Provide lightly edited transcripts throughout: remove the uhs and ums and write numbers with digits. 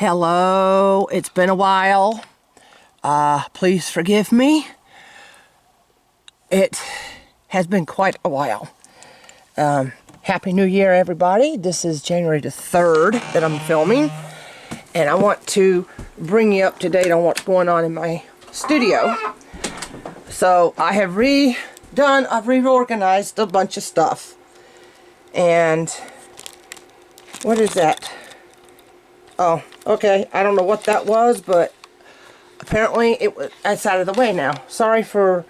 Hello, it's been a while. Please forgive me. It has been quite a while. Happy New Year, everybody. This is January the 3rd that I'm filming. And I want to bring you up to date on what's going on in my studio. So I have I've reorganized a bunch of stuff. And what is that? Oh, okay. I don't know what that was, but apparently it's out of the way now. Sorry for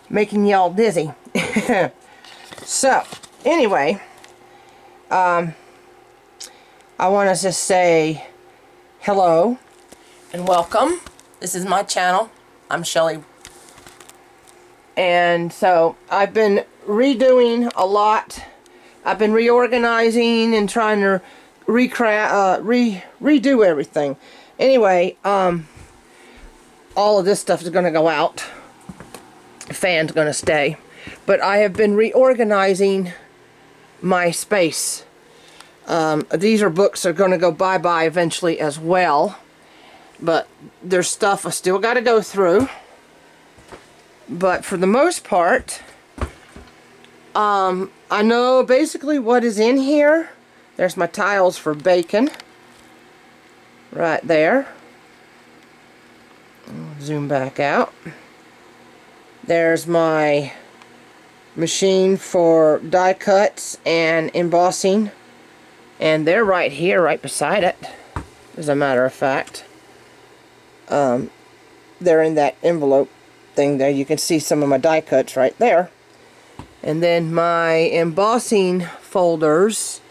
making y'all dizzy. So, anyway, I want to just say hello and welcome. This is my channel. I'm Shelly. And so, I've been redoing a lot. I've been reorganizing and trying to redo everything. Anyway, all of this stuff is going to go out. The fan's going to stay. But I have been reorganizing my space. These are books that are going to go bye-bye eventually as well. But there's stuff I still got to go through. But for the most part, I know basically what is in here. There's my tiles for bacon. Right there. I'll zoom back out. There's my machine for die cuts and embossing. And they're right here, right beside it, as a matter of fact. They're in that envelope thing there. You can see some of my die cuts right there. And then my embossing folders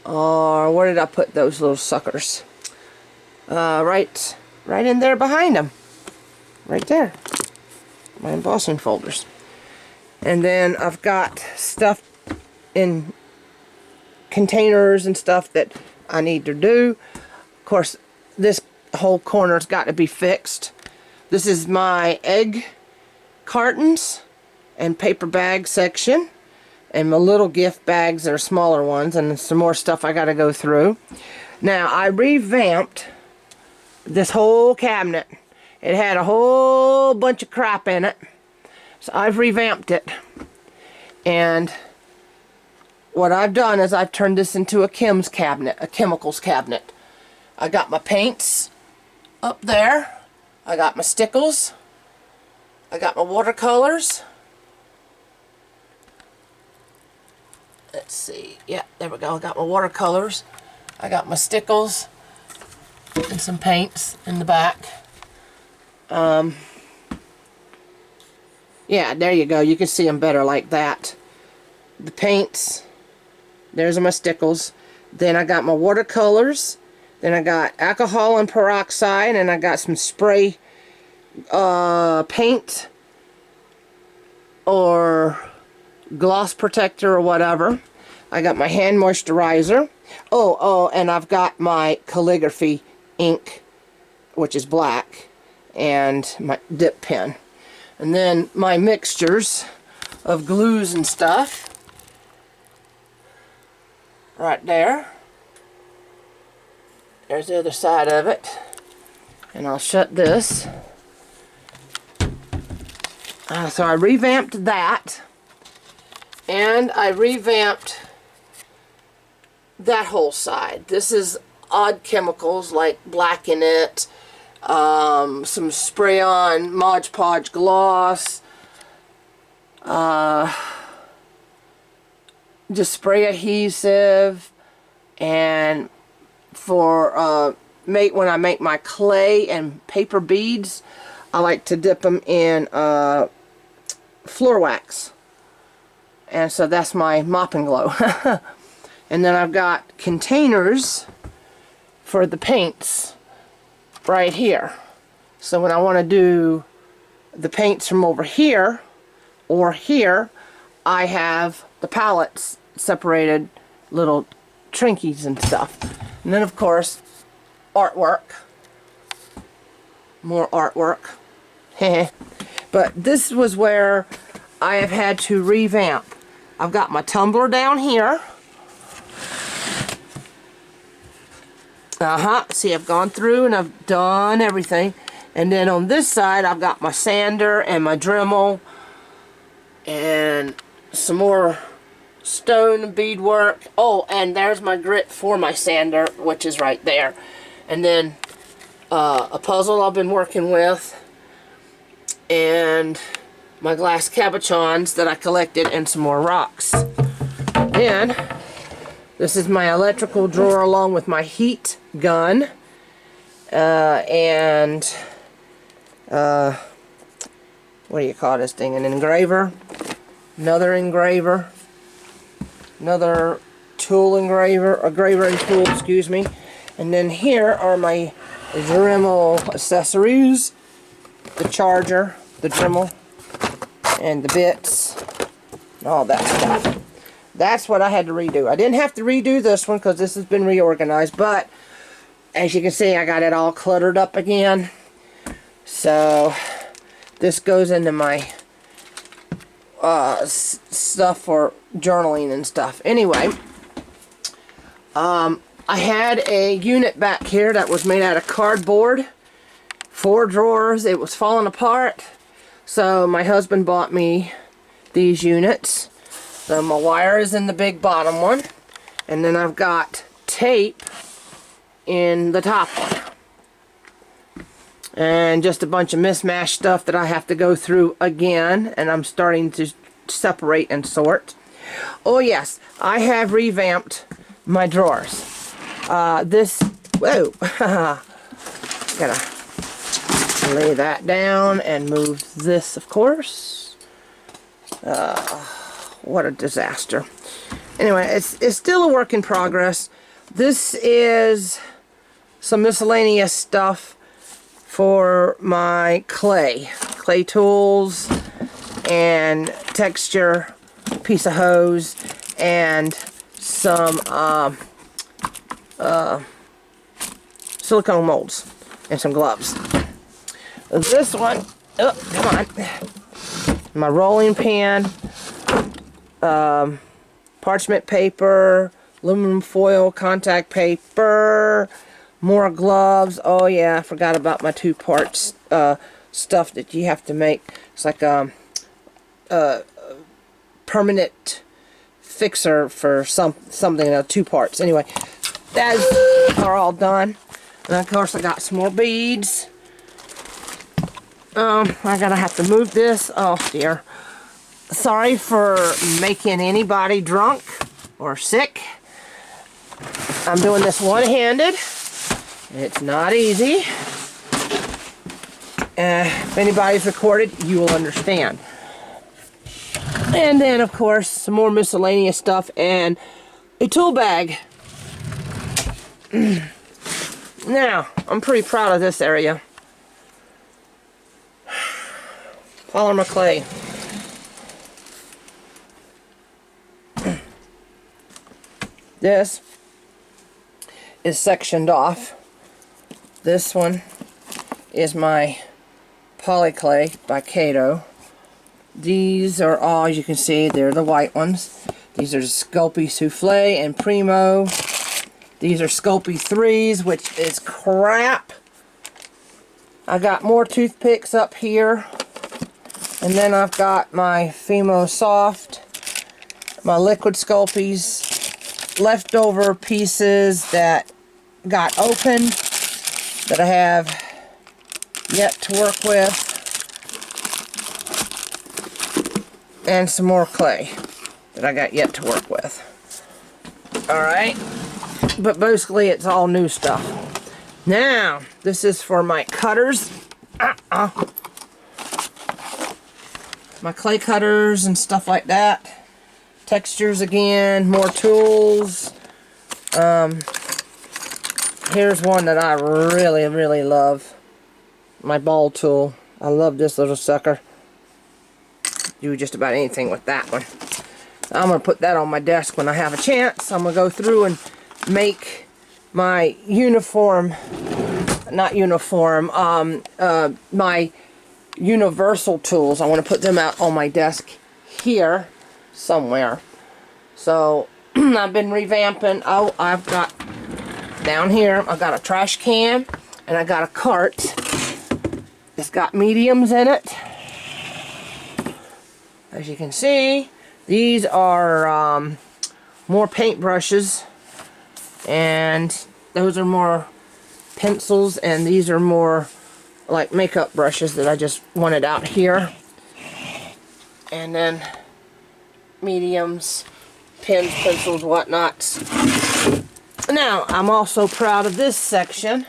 are, where did I put those little suckers? Right in there behind them. Right there. My embossing folders. And then I've got stuff in containers and stuff that I need to do. Of course, this whole corner's got to be fixed. This is my egg cartons and paper bag section. And my little gift bags that are smaller ones. And some more stuff I got to go through. Now, I revamped this whole cabinet. It had a whole bunch of crap in it. So I've revamped it. And what I've done is I've turned this into a chemicals cabinet. I got my paints up there. I got my stickles. I got my watercolors. Let's see. Yeah, there we go. I got my watercolors. I got my stickles and some paints in the back. Yeah, there you go. You can see them better like that. The paints. There's my stickles. Then I got my watercolors. Then I got alcohol and peroxide. And I got some spray paint or gloss protector or whatever. I got my hand moisturizer. Oh, and I've got my calligraphy ink, which is black, and my dip pen. And then my mixtures of glues and stuff. Right there. There's the other side of it. And I'll shut this. So I revamped that. And I revamped that whole side. This is odd chemicals like Black in It, some spray-on Mod Podge gloss, just spray adhesive, and for when I make my clay and paper beads, I like to dip them in floor wax. And so that's my Mop and Glow. And then I've got containers for the paints right here. So when I want to do the paints from over here or here, I have the palettes separated, little trinkies and stuff. And then of course, artwork. More artwork. But this was where I have had to revamp. I've got my tumbler down here. See, I've gone through and I've done everything. And then on this side, I've got my sander and my Dremel and some more stone beadwork. Oh, and there's my grit for my sander, which is right there. And then a puzzle I've been working with, and my glass cabochons that I collected, and some more rocks. Then this is my electrical drawer along with my heat gun and what do you call this thing? An engraver, another tool engraver and tool, excuse me. And then here are my Dremel accessories, the charger, the Dremel, and the bits, and all that stuff. That's what I had to redo. I didn't have to redo this one because this has been reorganized, but as you can see, I got it all cluttered up again. So this goes into my stuff for journaling and stuff. Anyway, I had a unit back here that was made out of cardboard, 4 drawers. It was falling apart, so my husband bought me these units. So my wire is in the big bottom one, and then I've got tape in the top one, and just a bunch of mismatched stuff that I have to go through again, and I'm starting to separate and sort. Oh yes, I have revamped my drawers. Whoa, gotta lay that down and move this, of course. What a disaster. Anyway, it's still a work in progress. This is some miscellaneous stuff for my clay tools and texture, piece of hose, and some silicone molds and some gloves. This one, oh, come on, my rolling pin, parchment paper, aluminum foil, contact paper, more gloves. Oh yeah, I forgot about my 2 parts stuff that you have to make. It's like permanent fixer for something 2 parts. Anyway, that's are all done. And of course I got some more beads. I'm gonna have to move this. Oh dear. Sorry for making anybody drunk or sick. I'm doing this one-handed. It's not easy. If anybody's recorded, you will understand. And then, of course, some more miscellaneous stuff and a tool bag. Now, I'm pretty proud of this area. Follow my clay. This is sectioned off. This one is my polyclay by Kato. These are all, as you can see, they're the white ones. These are Sculpey Souffle and Primo. These are Sculpey 3s, which is crap. I got more toothpicks up here. And then I've got my Fimo Soft, my liquid Sculpeys, leftover pieces that got opened that I have yet to work with, and some more clay that I got yet to work with. Alright, but basically it's all new stuff. Now, this is for my cutters. My clay cutters and stuff like that. Textures again, more tools. Here's one that I really, really love. My ball tool. I love this little sucker. Do just about anything with that one. I'm going to put that on my desk when I have a chance. I'm going to go through and make my my universal tools. I want to put them out on my desk here somewhere. So I've been revamping. Oh, I've got Down here, I got a trash can, and I got a cart. It's got mediums in it. As you can see, these are more paintbrushes, and those are more pencils, and these are more like makeup brushes that I just wanted out here. And then mediums, pens, pencils, whatnots. Now, I'm also proud of this section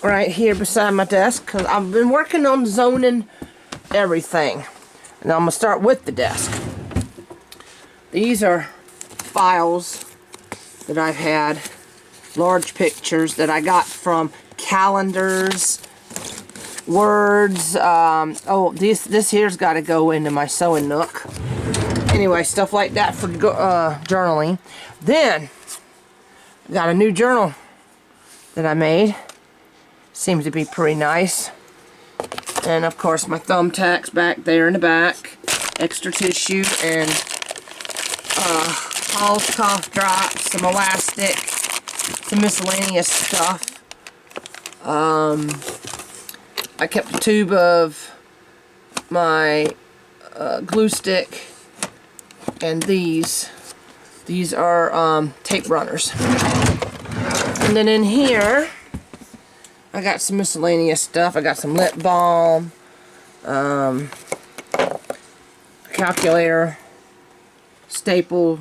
right here beside my desk, because I've been working on zoning everything. Now I'm going to start with the desk. These are files that I've had, large pictures that I got from calendars, words. Oh, this here's got to go into my sewing nook. Anyway, stuff like that for journaling. Then, got a new journal that I made. Seems to be pretty nice. And of course my thumbtacks back there in the back. Extra tissue and Hall's cough drops, some elastic, some miscellaneous stuff. I kept a tube of my glue stick, and these are tape runners. And then in here I got some miscellaneous stuff. I got some lip balm, calculator, stapler,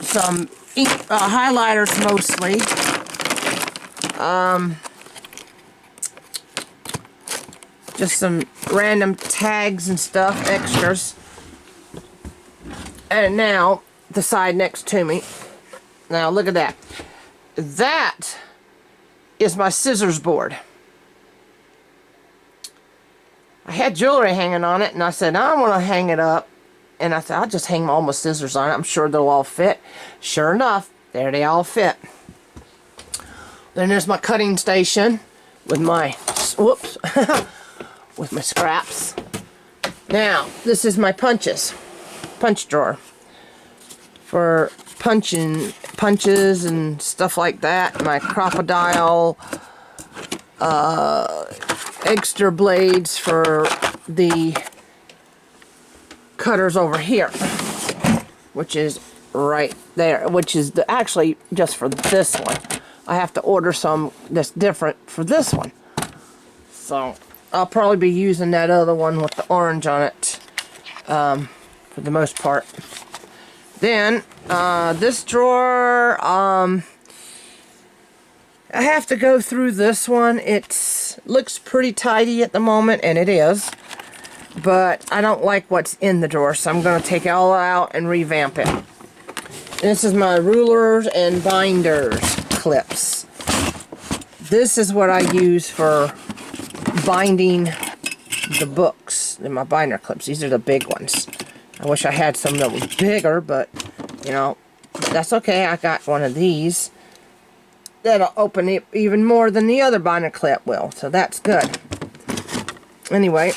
some ink, highlighters mostly, just some random tags and stuff, extras. And now the side next to me. Now look at that. That is my scissors board. I had jewelry hanging on it, and I said, I want to hang it up. And I said, I'll just hang all my scissors on it. I'm sure they'll all fit. Sure enough, there they all fit. Then there's my cutting station with my, whoops, with my scraps. Now, this is my punch drawer for punches and stuff like that. My crocodile, extra blades for the cutters over here, which is right there, which is actually just for this one. I have to order some that's different for this one. So I'll probably be using that other one with the orange on it for the most part. Then this drawer, I have to go through this one. It looks pretty tidy at the moment, and it is. But I don't like what's in the drawer, so I'm going to take it all out and revamp it. This is my rulers and binders clips. This is what I use for binding the books in my binder clips. These are the big ones. I wish I had some that was bigger, but you know, that's okay. I got one of these that'll open it even more than the other binder clip will, so that's good. Anyway,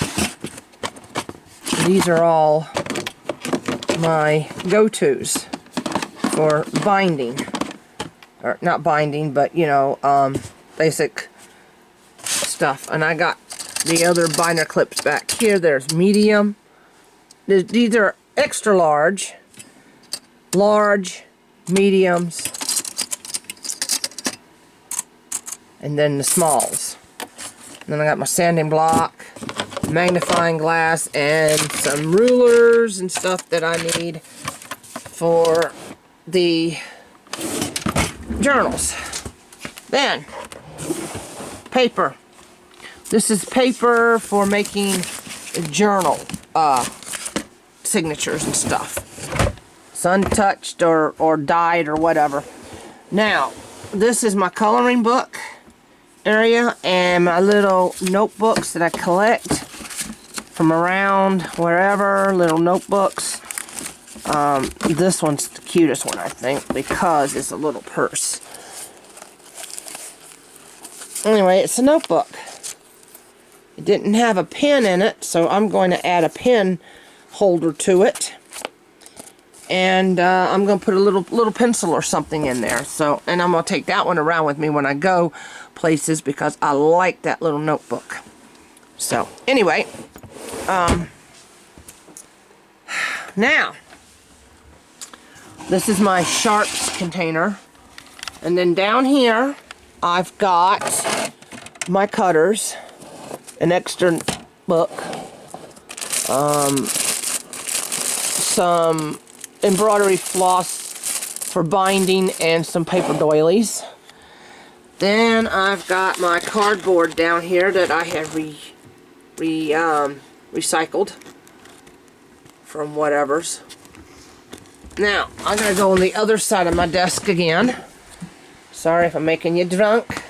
these are all my go-tos for binding, or not binding, but you know, basic stuff. And I got the other binder clips back here. There's medium. These are extra large, mediums, and then the smalls. And then I got my sanding block, magnifying glass, and some rulers and stuff that I need for the journals. Then, paper. This is paper for making journal signatures and stuff. Sun touched or dyed or whatever. Now, this is my coloring book area and my little notebooks that I collect from around wherever, little notebooks. This one's the cutest one, I think, because it's a little purse. Anyway, it's a notebook. It didn't have a pen in it, so I'm going to add a pen holder to it. And I'm going to put a little pencil or something in there. So, and I'm going to take that one around with me when I go places because I like that little notebook. So, anyway, now, this is my sharps container. And then down here, I've got my cutters, an extra book, some embroidery floss for binding, and some paper doilies. Then I've got my cardboard down here that I have recycled from whatever's. Now, I'm going to go on the other side of my desk again. Sorry if I'm making you drunk.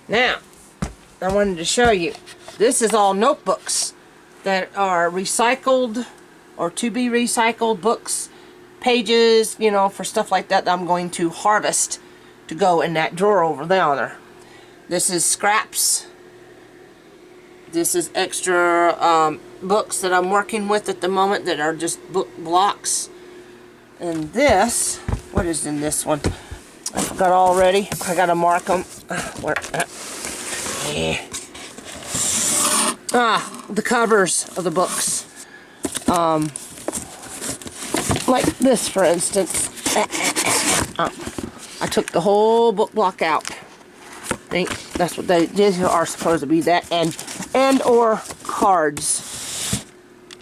Now, I wanted to show you. This is all notebooks that are recycled or to be recycled books, pages, you know, for stuff like that I'm going to harvest to go in that drawer over there. This is scraps. This is extra books that I'm working with at the moment that are just book blocks. And this, what is in this one? I forgot already. I gotta mark them. Where? Yeah. The covers of the books. Like this, for instance. I took the whole book block out. I think that's what these are supposed to be. That and or cards.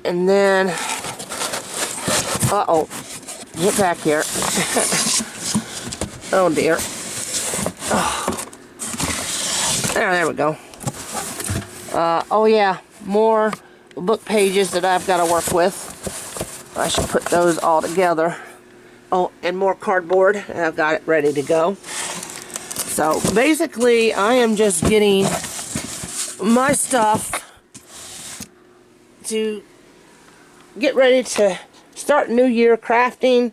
And then, uh-oh, get back here. Oh dear. Oh. There we go. Oh yeah, more book pages that I've got to work with. I should put those all together. Oh, and more cardboard. I've got it ready to go. So basically, I am just getting my stuff to get ready to start New Year crafting,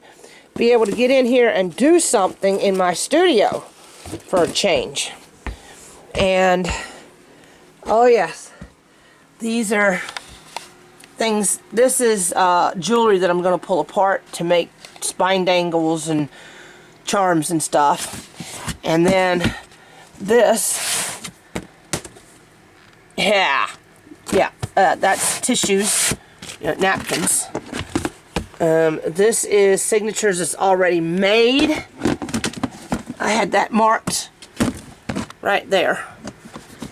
be able to get in here and do something in my studio for a change. And oh yes, these are things. This is jewelry that I'm going to pull apart to make spine dangles and charms and stuff. And then this, that's tissues, napkins. This is signatures that's already made. I had that marked right there.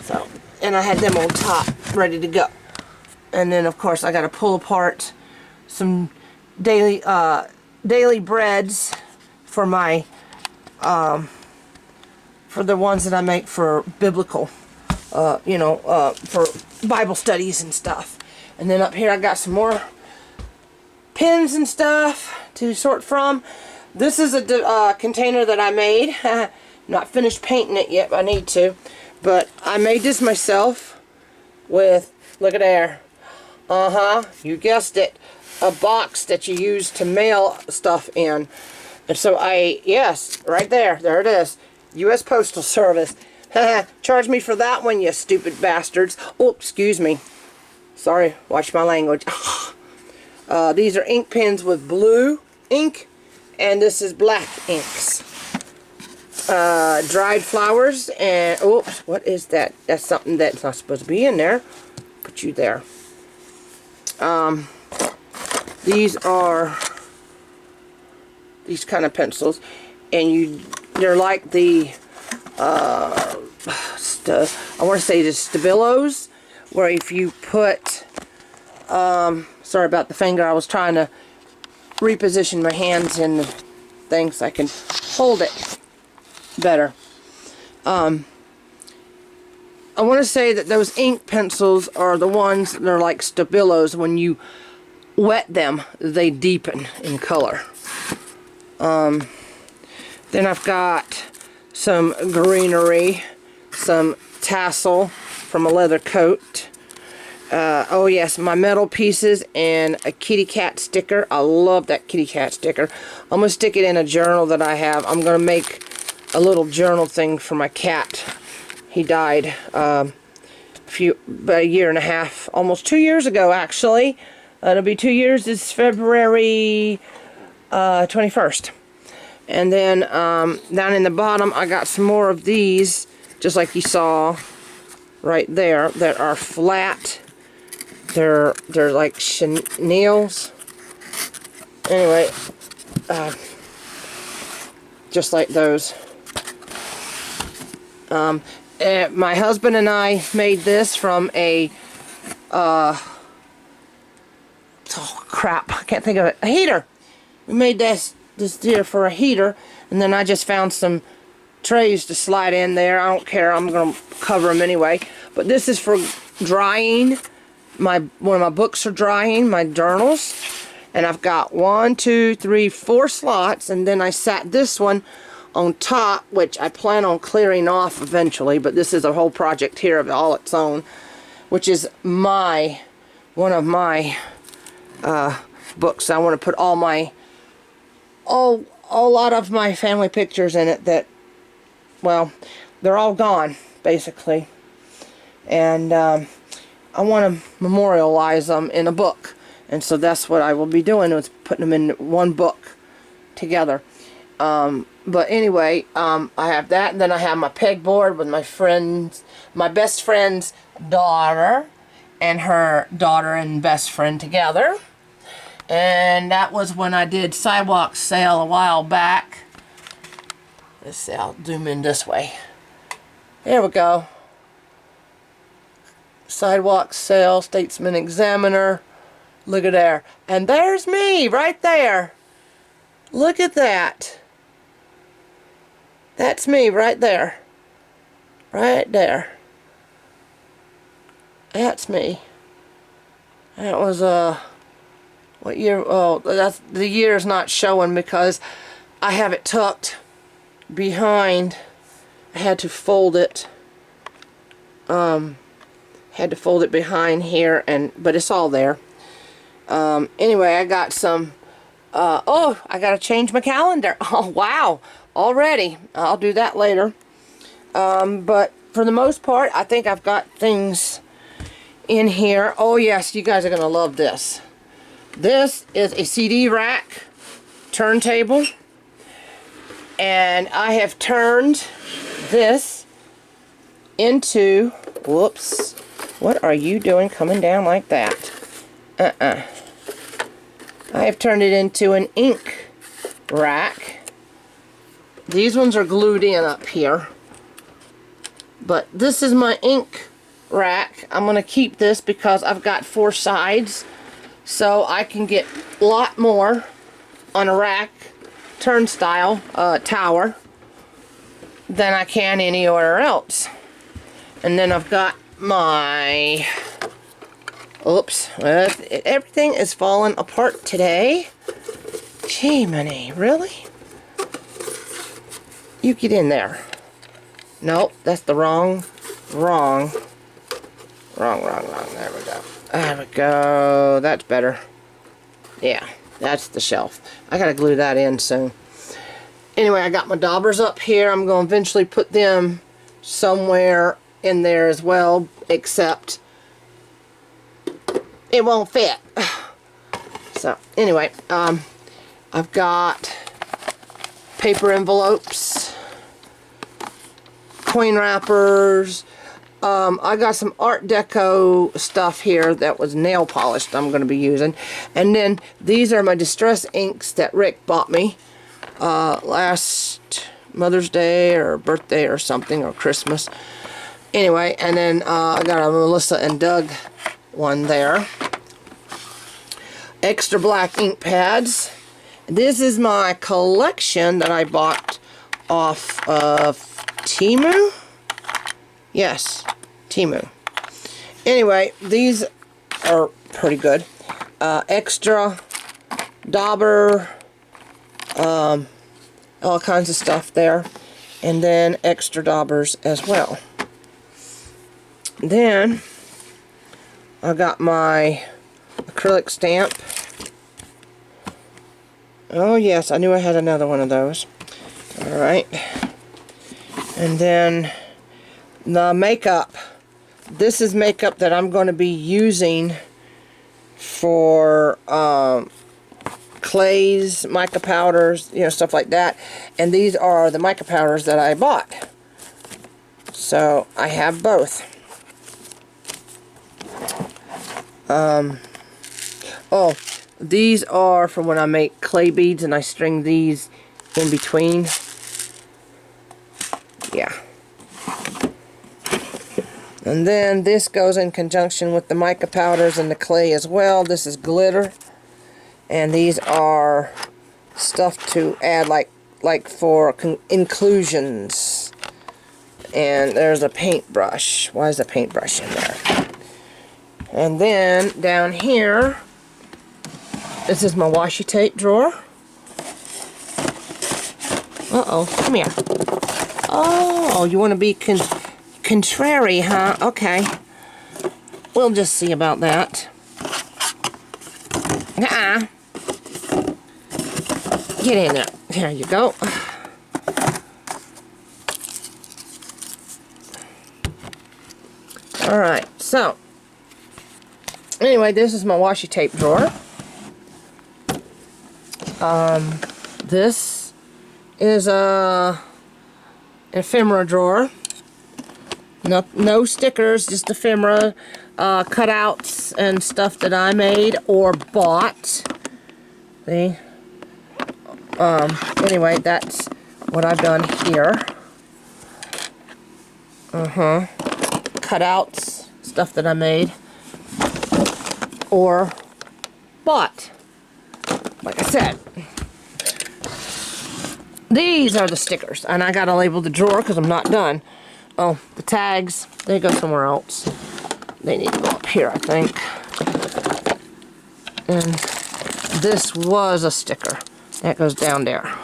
So, and I had them on top, ready to go. And then, of course, I got to pull apart some daily breads for my for the ones that I make for biblical, for Bible studies and stuff. And then up here I got some more pins and stuff to sort from. This is a container that I made. Not finished painting it yet, but I need to. But I made this myself with, look at there. You guessed it. A box that you use to mail stuff in. And so yes, right there. There it is. U.S. Postal Service. Charge me for that one, you stupid bastards. Oh, excuse me. Sorry, watch my language. These are ink pens with blue ink, and this is black inks. Dried flowers, and oops, what is that? That's something that's not supposed to be in there. Put you there. These are these kind of pencils, and they're like the I want to say the Stabilos, where if you put sorry about the finger, I was trying to reposition my hands in the thing so I can hold it better. I want to say that those ink pencils are the ones that are like Stabilos. When you wet them, they deepen in color. Then I've got some greenery, some tassel from a leather coat. Oh yes, my metal pieces and a kitty cat sticker. I love that kitty cat sticker. I'm going to stick it in a journal that I have. I'm going to make a little journal thing for my cat. He died about a year and a half, almost 2 years ago actually. It'll be 2 years this February 21st. And then down in the bottom I got some more of these, just like you saw right there, that are flat. They're like chenilles. Anyway, just like those. My husband and I made this from a oh crap, I can't think of it. A heater. We made this here for a heater, and then I just found some trays to slide in there. I don't care, I'm gonna cover them anyway. But this is for drying. One of my books are drying, my journals, and I've got 1, 2, 3, 4 slots, and then I sat this one on top, which I plan on clearing off eventually, but this is a whole project here of all its own, which is one of my books. I want to put a lot of my family pictures in it that, well, they're all gone basically, and I want to memorialize them in a book, and so that's what I will be doing, is putting them in one book together. But anyway, I have that, and then I have my pegboard with my best friend's daughter and her daughter and best friend together. And that was when I did sidewalk sale a while back. Let's see, I'll zoom in this way. There we go. Sidewalk sale, Statesman Examiner. Look at there. And there's me right there. Look at that. That's me right there. Right there. That's me. That was what year? Oh, that's the year's not showing because I have it tucked behind. I had to fold it. Had to fold it behind here, but it's all there. Anyway, I got some. Oh, I gotta change my calendar. Oh wow, already. I'll do that later. But for the most part, I think I've got things in here. Oh yes, you guys are gonna love this. This is a CD rack turntable, and I have turned this into, whoops, what are you doing coming down like that? I have turned it into an ink rack. These ones are glued in up here, but this is my ink rack. I'm going to keep this because I've got 4 sides, so I can get a lot more on a rack turnstile tower than I can anywhere else. And then I've got my, oops, everything is falling apart today. Gee, money, really? You get in there. Nope, that's the wrong. There we go. There we go. That's better. Yeah, that's the shelf. I gotta glue that in soon. Anyway, I got my daubers up here. I'm going to eventually put them somewhere in there as well, except it won't fit. So anyway, I've got paper envelopes, coin wrappers. I got some Art Deco stuff here that was nail polished I'm going to be using. And then these are my distress inks that Rick bought me last Mother's Day or birthday or something, or Christmas. Anyway, and then I got a Melissa and Doug one there. Extra black ink pads. This is my collection that I bought off of Temu. Yes, Temu. Anyway, these are pretty good. Extra dauber, all kinds of stuff there, and then extra daubers as well. Then I got my acrylic stamp. Oh yes, I knew I had another one of those. Alright. And then the makeup. This is makeup that I'm going to be using for clays, mica powders, you know, stuff like that. And these are the mica powders that I bought. So I have both. Oh, these are for when I make clay beads and I string these in between. Yeah. And then this goes in conjunction with the mica powders and the clay as well. This is glitter. And these are stuff to add like for inclusions. And there's a paintbrush. Why is the paintbrush in there? And then down here, this is my washi tape drawer. Uh-oh, come here. Oh, you want to be contrary, huh? Okay. We'll just see about that. Get in there. There you go. Alright, so anyway, this is my washi tape drawer. This is a ephemera drawer. No stickers, just ephemera, cutouts and stuff that I made or bought. See? Anyway, that's what I've done here. Cutouts, stuff that I made or bought. Like I said, these are the stickers, and I gotta label the drawer because I'm not done. Oh, the tags, they go somewhere else. They need to go up here, I think. And this was a sticker. That goes down there.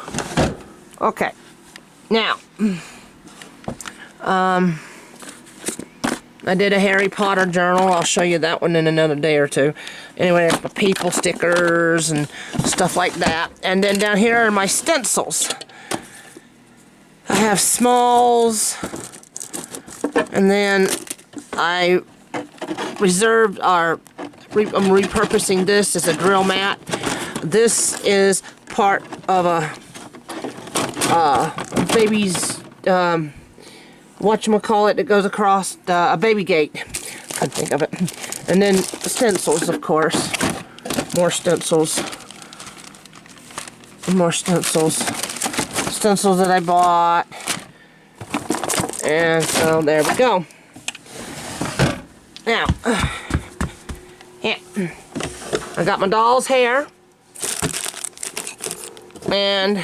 Okay. Now, I did a Harry Potter journal. I'll show you that one in another day or two. Anyway, there's my people stickers and stuff like that. And then down here are my stencils. I have smalls. And then I reserved I'm repurposing this as a drill mat. This is part of a baby's whatchamacallit that goes across a baby gate. Couldn't think of it. And then stencils, of course. More stencils. More stencils. Stencils that I bought. And so there we go. Now, yeah, I got my doll's hair. And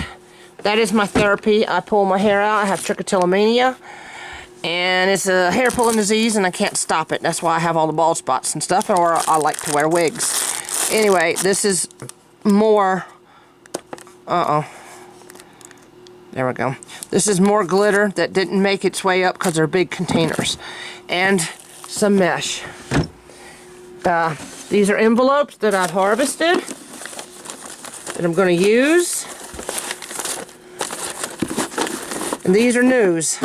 that is my therapy. I pull my hair out. I have trichotillomania. And it's a hair pulling disease and I can't stop it. That's why I have all the bald spots and stuff, or I like to wear wigs. Anyway, this is more, there we go. This is more glitter that didn't make its way up because they're big containers. And some mesh. These are envelopes that I've harvested that I'm going to use. And these are news.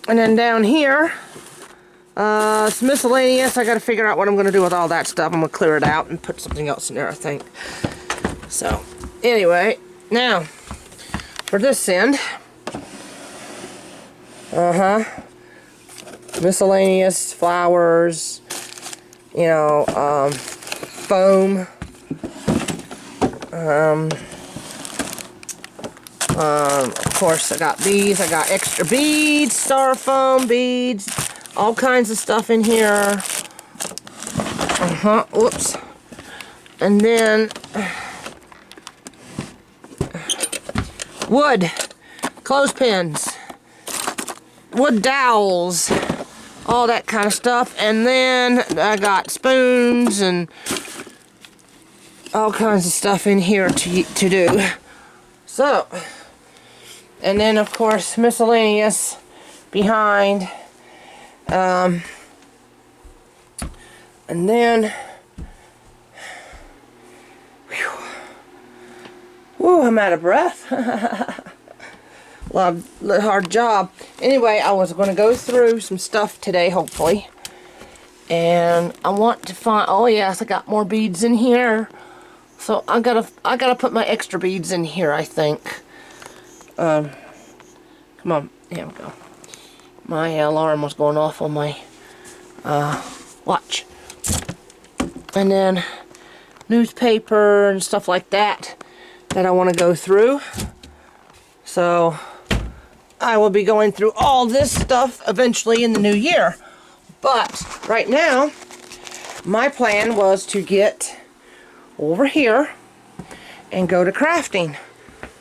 And then down here, it's miscellaneous. I got to figure out what I'm going to do with all that stuff. I'm going to clear it out and put something else in there, I think. So, anyway, now, for this end, miscellaneous, flowers, you know, foam, of course I got these, I got extra beads, styrofoam beads, all kinds of stuff in here. Whoops. And then wood, clothespins, wood dowels, all that kind of stuff. And then I got spoons and all kinds of stuff in here to do. So, and then of course miscellaneous behind. And then, whew, I'm out of breath. Hard job. Anyway, I was going to go through some stuff today, hopefully. And I want to find, oh yes, I got more beads in here. So I gotta put my extra beads in here, I think. Come on, here we go. My alarm was going off on my watch. And then newspaper and stuff like that I want to go through. So I will be going through all this stuff eventually in the new year. But right now, my plan was to get over here and go to crafting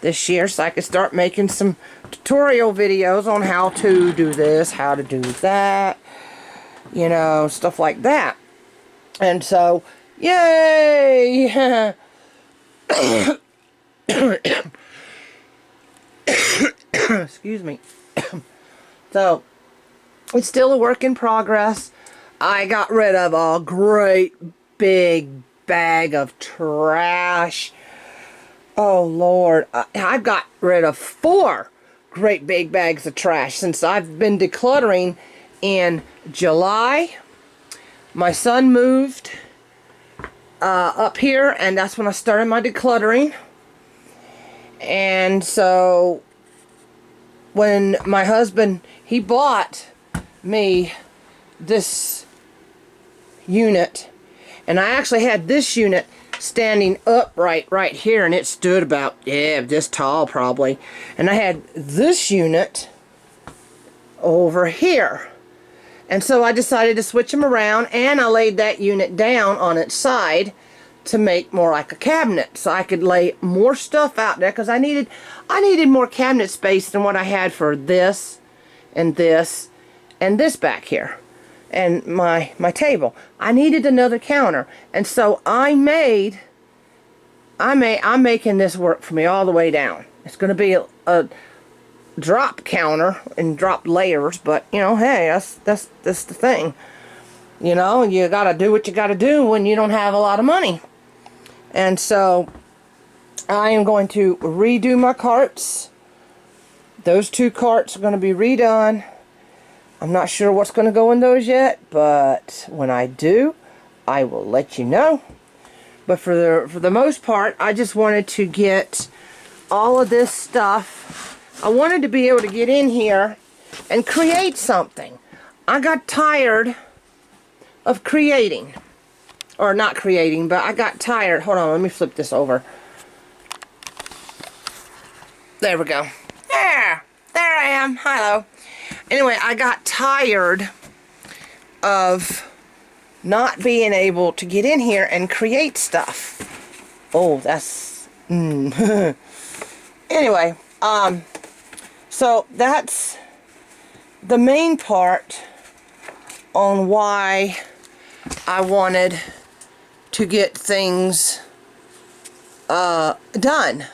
this year so I could start making some tutorial videos on how to do this, how to do that, you know, stuff like that. And so, yay! Excuse me. So, it's still a work in progress. I got rid of a great big bag of trash. Oh Lord, I've got rid of 4 great big bags of trash since I've been decluttering in July. My son moved up here, and that's when I started my decluttering. And so when my husband, he bought me this unit, and I actually had this unit standing upright right here, and it stood about, yeah, this tall probably. And I had this unit over here. And so I decided to switch them around, and I laid that unit down on its side to make more like a cabinet, so I could lay more stuff out there, because I needed more cabinet space than what I had for this and this and this back here and my table. I needed another counter, and so I'm making this work for me all the way down. It's going to be a drop counter and drop layers, but you know, hey, that's the thing. You know, you gotta do what you gotta do when you don't have a lot of money. And so I am going to redo my carts. Those 2 carts are going to be redone. I'm not sure what's going to go in those yet, but when I do, I will let you know. But for the most part, I just wanted to get all of this stuff. I wanted to be able to get in here and create something. I got tired of creating. Or not creating, but I got tired. Hold on, let me flip this over. There we go. There I am. Hello. Anyway, I got tired of not being able to get in here and create stuff. Oh, that's... Anyway, so that's the main part on why I wanted to get things done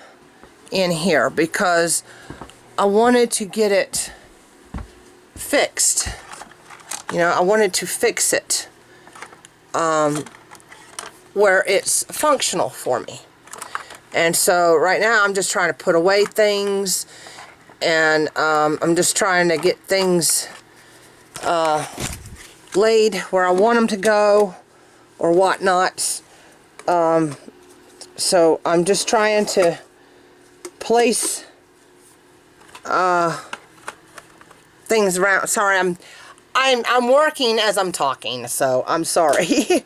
in here, because I wanted to get it fixed. You know, I wanted to fix it where it's functional for me. And so right now I'm just trying to put away things, and I'm just trying to get things laid where I want them to go or whatnot. So I'm just trying to place things around. Sorry, I'm working as I'm talking, so I'm sorry.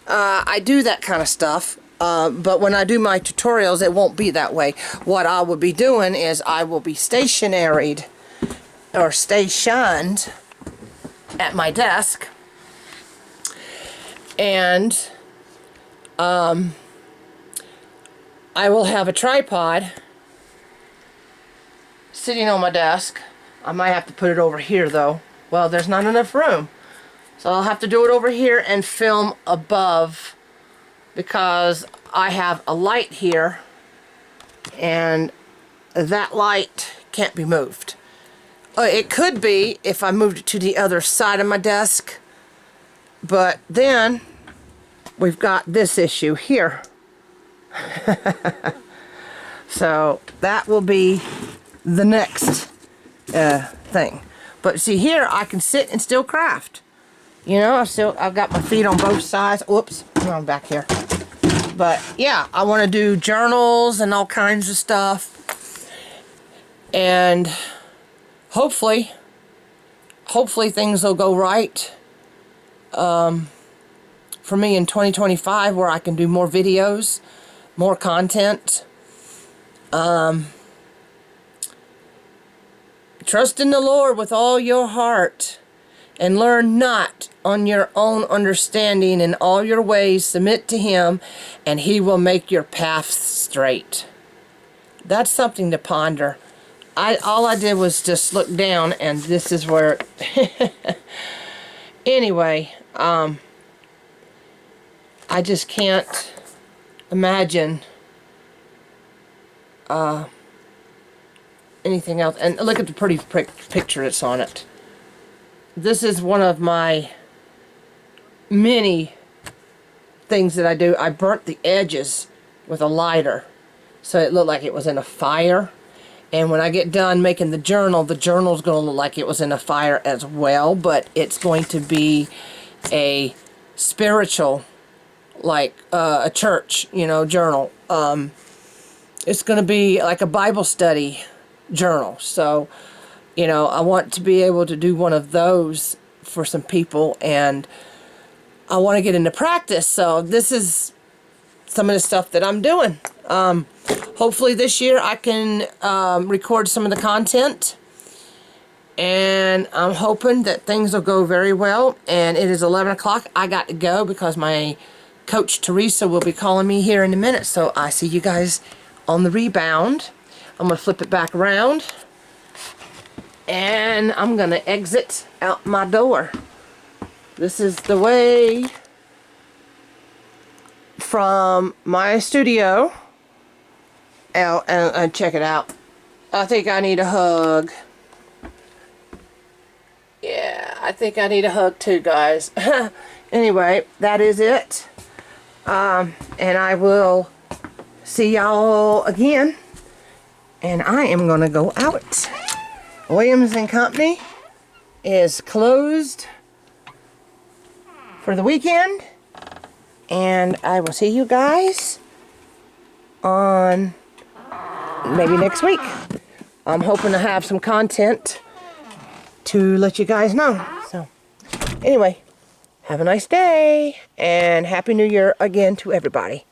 I do that kind of stuff, but when I do my tutorials, it won't be that way. What I will be doing is I will be stationaried or stationed at my desk, and I will have a tripod sitting on my desk. I might have to put it over here though. Well, there's not enough room, so I'll have to do it over here and film above, because I have a light here and that light can't be moved. It could be if I moved it to the other side of my desk, but then we've got this issue here. So that will be the next thing. But see, here I can sit and still craft. You know, I've got my feet on both sides. Whoops, I'm back here. But yeah, I want to do journals and all kinds of stuff. And hopefully things will go right for me in 2025, where I can do more videos, more content. Trust in the Lord with all your heart, and learn not on your own understanding. In all your ways submit to Him, and He will make your paths straight. That's something to ponder. All I did was just look down, and this is where anyway, I just can't imagine anything else. And look at the pretty picture that's on it. This is one of my many things that I do. I burnt the edges with a lighter, so it looked like it was in a fire. And when I get done making the journal's going to look like it was in a fire as well, but it's going to be a spiritual, like a church, you know, journal. It's going to be like a Bible study journal. So, you know, I want to be able to do one of those for some people, and I want to get into practice. So this is some of the stuff that I'm doing. Hopefully this year I can record some of the content, and I'm hoping that things will go very well. And it is 11 o'clock. I got to go because my coach Teresa will be calling me here in a minute. So I see you guys on the rebound. I'm going to flip it back around, and I'm going to exit out my door. This is the way from my studio out, and check it out. I think I need a hug. Yeah, I think I need a hug too, guys. Anyway, that is it. And I will see y'all again. And I am going to go out. Williams & Company is closed for the weekend. And I will see you guys on maybe next week. I'm hoping to have some content to let you guys know. So, anyway, have a nice day. And Happy New Year again to everybody.